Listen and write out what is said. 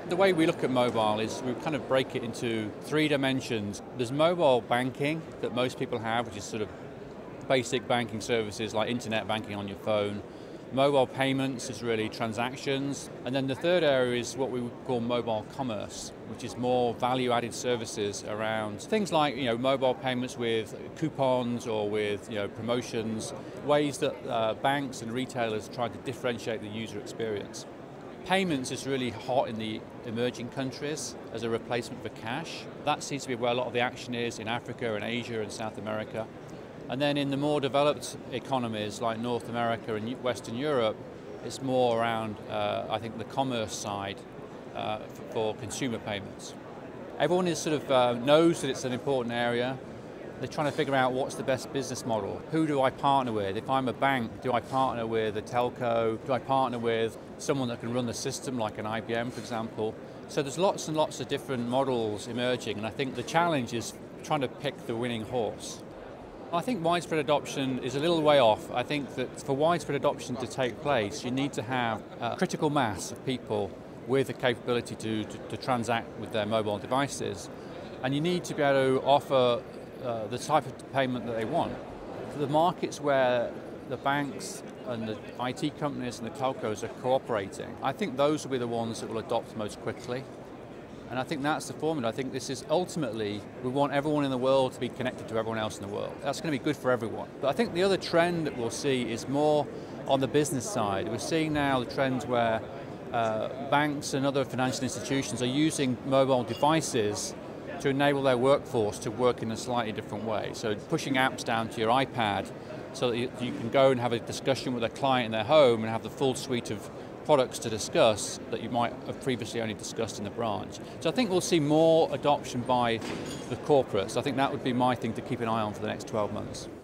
The way we look at mobile is we kind of break it into three dimensions. There's mobile banking that most people have, which is sort of basic banking services like internet banking on your phone. Mobile payments is really transactions. And then the third area is what we would call mobile commerce, which is more value-added services around things like mobile payments with coupons or with promotions, ways that banks and retailers try to differentiate the user experience. Payments is really hot in the emerging countries as a replacement for cash. That seems to be where a lot of the action is in Africa and Asia and South America. And then in the more developed economies like North America and Western Europe, it's more around, I think, the commerce side for consumer payments. Everyone is sort of knows that it's an important area. They're trying to figure out what's the best business model. Who do I partner with? If I'm a bank, do I partner with a telco? Do I partner with someone that can run the system like an IBM, for example? So there's lots and lots of different models emerging, and I think the challenge is trying to pick the winning horse. I think widespread adoption is a little way off. I think that for widespread adoption to take place, you need to have a critical mass of people with the capability to transact with their mobile devices. And you need to be able to offer the type of payment that they want. For the markets where the banks and the IT companies and the telcos are cooperating, I think those will be the ones that will adopt most quickly. And I think that's the formula. I think this is ultimately, we want everyone in the world to be connected to everyone else in the world. That's going to be good for everyone. But I think the other trend that we'll see is more on the business side. We're seeing now the trends where banks and other financial institutions are using mobile devices to enable their workforce to work in a slightly different way. So pushing apps down to your iPad so that you can go and have a discussion with a client in their home and have the full suite of products to discuss that you might have previously only discussed in the branch. So I think we'll see more adoption by the corporates. I think that would be my thing to keep an eye on for the next 12 months.